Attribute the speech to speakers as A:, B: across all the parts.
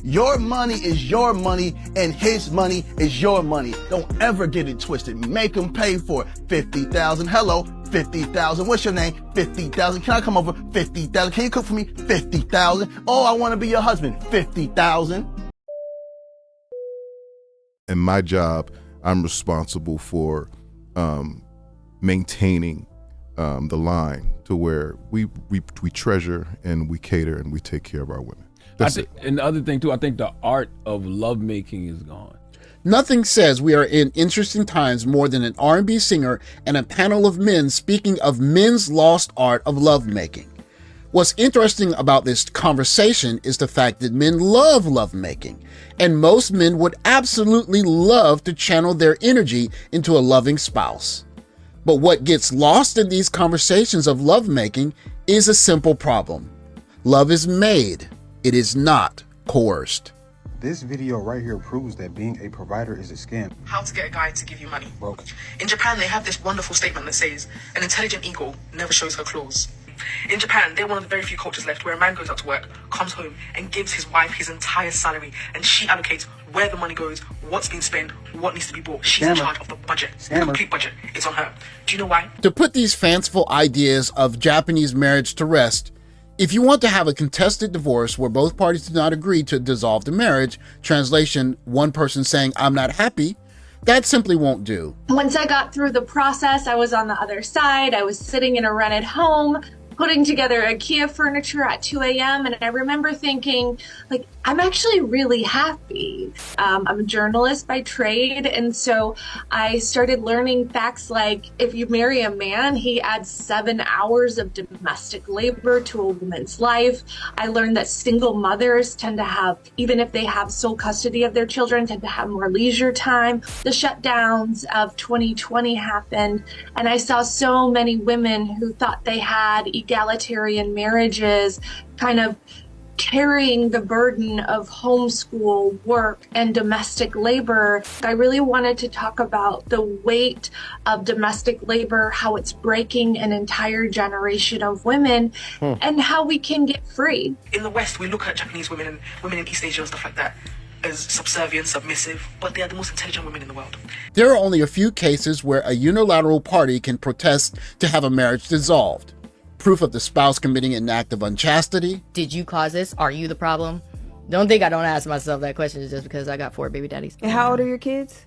A: Your money is your money and his money is your money. Don't ever get it twisted. Make him pay for it. 50,000. Hello, 50,000. What's your name? 50,000. Can I come over? 50,000. Can you cook for me? 50,000. Oh, I want to be your husband. 50,000.
B: In my job, I'm responsible for maintaining the line to where we treasure and we cater and we take care of our women.
C: And the other thing too, I think the art of lovemaking is gone.
D: Nothing says we are in interesting times more than an R&B singer and a panel of men speaking of men's lost art of lovemaking. What's interesting about this conversation is the fact that men love lovemaking, and most men would absolutely love to channel their energy into a loving spouse. But what gets lost in these conversations of lovemaking is a simple problem. Love is made. It is not coerced.
E: This video right here proves that being a provider is a scam.
F: How to get a guy to give you money.
E: Broke.
F: In Japan, they have this wonderful statement that says, an intelligent eagle never shows her claws. In Japan, they're one of the very few cultures left where a man goes out to work, comes home, and gives his wife his entire salary, and she allocates where the money goes, what's being spent, what needs to be bought. She's in charge of the budget. The complete budget. It's on her. Do you know why?
D: To put these fanciful ideas of Japanese marriage to rest, if you want to have a contested divorce where both parties do not agree to dissolve the marriage, translation, one person saying, "I'm not happy," that simply won't do.
G: Once I got through the process, I was on the other side. I was sitting in a rented home, putting together IKEA furniture at 2 a.m. And I remember thinking, like, I'm actually really happy. I'm a journalist by trade. And so I started learning facts like if you marry a man, he adds 7 hours of domestic labor to a woman's life. I learned that single mothers tend to have, even if they have sole custody of their children, tend to have more leisure time. The shutdowns of 2020 happened, and I saw so many women who thought they had egalitarian marriages kind of carrying the burden of homeschool, work, and domestic labor. I really wanted to talk about the weight of domestic labor, how it's breaking an entire generation of women, and how we can get free.
F: In the West, we look at Japanese women and women in East Asia and stuff like that as subservient, submissive, but they are the most intelligent women in the world.
D: There are only a few cases where a unilateral party can protest to have a marriage dissolved. Proof of the spouse committing an act of unchastity.
H: Did you cause this? Are you the problem? Don't think I don't ask myself that question just because I got 4 baby daddies.
I: And how old are your kids?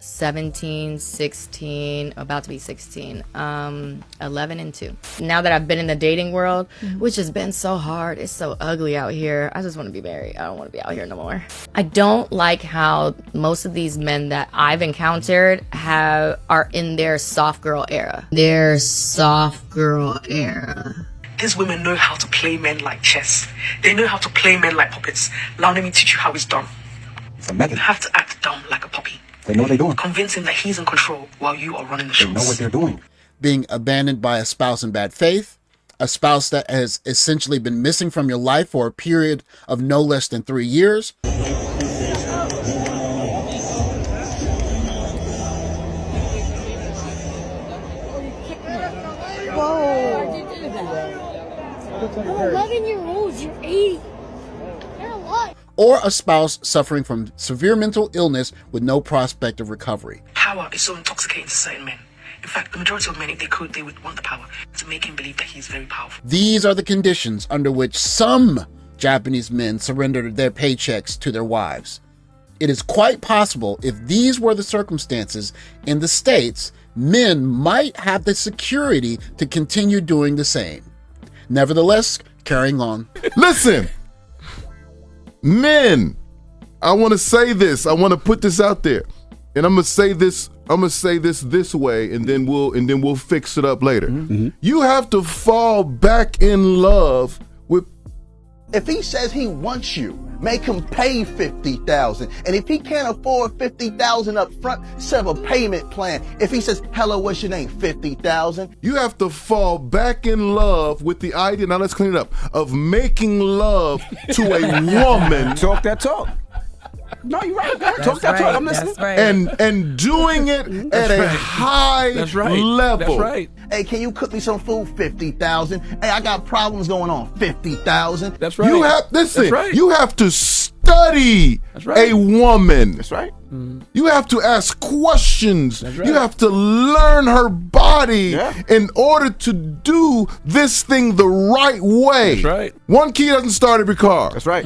H: 17, 16, about to be 16, 11 and 2. Now that I've been in the dating world, which has been so hard, it's so ugly out here. I just want to be married. I don't want to be out here no more. I don't like how most of these men that I've encountered are in their soft girl era. Their soft girl era.
F: These women know how to play men like chess. They know how to play men like puppets. Now let me teach you how it's done. You have to act dumb like a puppy.
E: They know what they're doing.
F: Convince him that he's in control while you are running the shows.
E: They know what they're doing.
D: Being abandoned by a spouse in bad faith, a spouse that has essentially been missing from your life for a period of no less than 3 years.
I: Whoa. You're 11-year-olds, you're 8. They're a lot.
D: Or a spouse suffering from severe mental illness with no prospect of recovery.
F: Power is so intoxicating to certain men. In fact, the majority of men, if they could, they would want the power to make him believe that he's very powerful.
D: These are the conditions under which some Japanese men surrendered their paychecks to their wives. It is quite possible if these were the circumstances in the States, men might have the security to continue doing the same. Nevertheless, carrying on.
B: Listen, men, I want to say this. I want to put this out there, and I'm gonna say this this way, and then we'll fix it up later. You have to fall back in love with.
A: If he says he wants you, make him pay $50,000. And if he can't afford $50,000 up front, set up a payment plan. If he says, "Hello, what's your name?" $50,000.
B: You have to fall back in love with the idea. Now let's clean it up. Of making love to a woman.
E: Talk that talk. No, you're right. Talk that talk. I'm listening.
I: Right.
B: And doing it at a high level.
C: That's right.
A: Hey, can you cook me some food? $50,000. Hey, I got problems going on. $50,000.
C: That's right.
B: You have listen.
C: That's right.
B: You have to study
C: right.
B: a woman.
A: That's right.
B: You have to ask questions.
C: right.
B: You have to learn her body
A: Yeah.
B: in order to do this thing the right way.
C: That's right.
B: One key doesn't start every car.
A: That's right.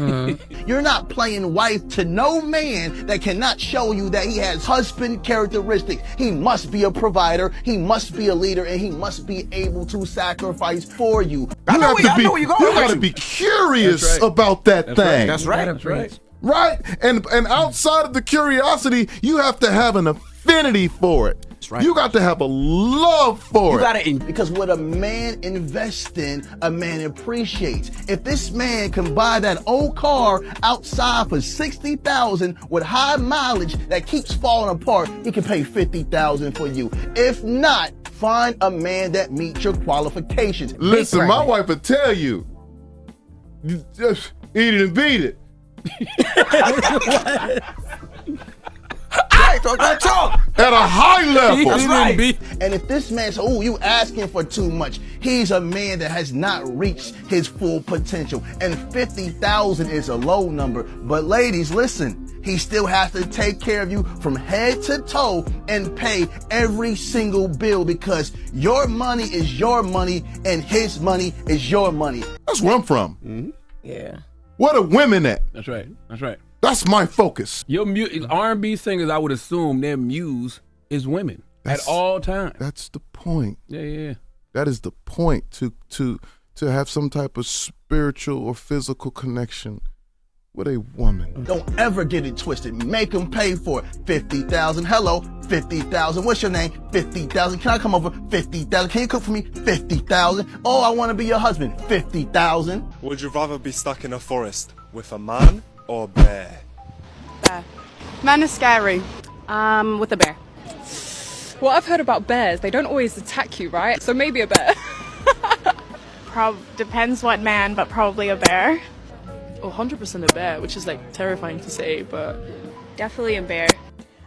A: You're not playing wife to no man that cannot show you that he has husband characteristics. He must be a provider, he must be a leader, and he must be able to sacrifice for you.
B: You have to be,
A: where you're going.
B: you got to be curious
C: That's right.
B: about that thing.
A: That's right.
C: That's right.
B: Right? And outside of the curiosity, you have to have an affinity for it.
A: That's right.
B: You got to have a love for it.
A: Because what a man invests in, a man appreciates. If this man can buy that old car outside for $60,000 with high mileage that keeps falling apart, he can pay $50,000 for you. If not, find a man that meets your qualifications.
B: Listen, my wife would tell you, just eat it and beat it.
A: Talk.
B: At a high level.
A: That's right. And if this man says, oh, you asking for too much, he's a man that has not reached his full potential. And 50,000 is a low number. But ladies, listen, he still has to take care of you from head to toe and pay every single bill, because your money is your money and his money is your money.
B: That's where I'm from.
C: Mm-hmm. Yeah.
B: Where the women at?
C: That's right. That's right.
B: That's my focus.
C: Your R&B singers, I would assume their muse is women at all times.
B: That's the point.
C: Yeah.
B: That is the point, to have some type of spiritual or physical connection with a woman.
A: Don't ever get it twisted. Make them pay for it. 50,000. Hello, 50,000. What's your name? 50,000. Can I come over? 50,000. Can you cook for me? 50,000. Oh, I want to be your husband. 50,000.
J: Would you rather be stuck in a forest with a man or a bear?
K: Bear. Man is scary. With a bear.
L: Well, I've heard about bears. They don't always attack you, right? So maybe a bear.
K: Depends what man, but probably a bear.
L: Oh, 100% a bear, which is like terrifying to say, but
K: Definitely a bear.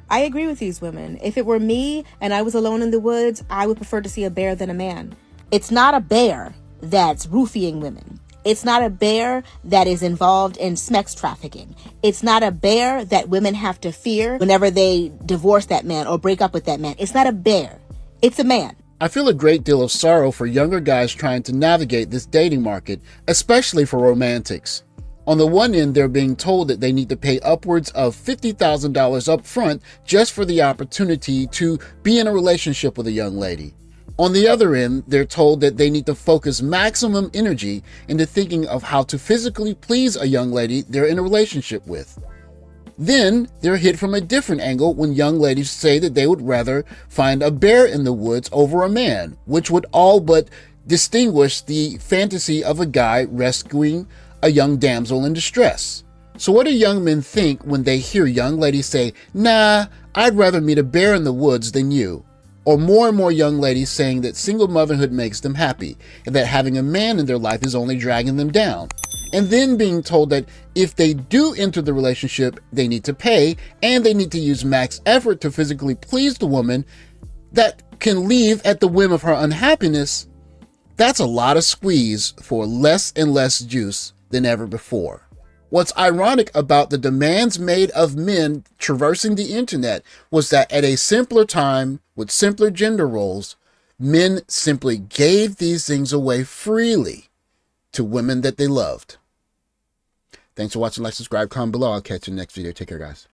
M: I agree with these women. If it were me and I was alone in the woods, I would prefer to see a bear than a man. It's not a bear that's roofing women. It's not a bear that is involved in sex trafficking. It's not a bear that women have to fear whenever they divorce that man or break up with that man. It's not a bear. It's a man.
D: I feel a great deal of sorrow for younger guys trying to navigate this dating market, especially for romantics. On the one end, they're being told that they need to pay upwards of $50,000 up front just for the opportunity to be in a relationship with a young lady. On the other end, they're told that they need to focus maximum energy into thinking of how to physically please a young lady they're in a relationship with. Then they're hit from a different angle when young ladies say that they would rather find a bear in the woods over a man, which would all but distinguish the fantasy of a guy rescuing a young damsel in distress. So what do young men think when they hear young ladies say, "Nah, I'd rather meet a bear in the woods than you"? Or more and more young ladies saying that single motherhood makes them happy and that having a man in their life is only dragging them down. And then being told that if they do enter the relationship, they need to pay and they need to use max effort to physically please the woman that can leave at the whim of her unhappiness. That's a lot of squeeze for less and less juice than ever before. What's ironic about the demands made of men traversing the internet was that at a simpler time with simpler gender roles, men simply gave these things away freely to women that they loved. Thanks for watching. Like, subscribe, comment below. I'll catch you in the next video. Take care, guys.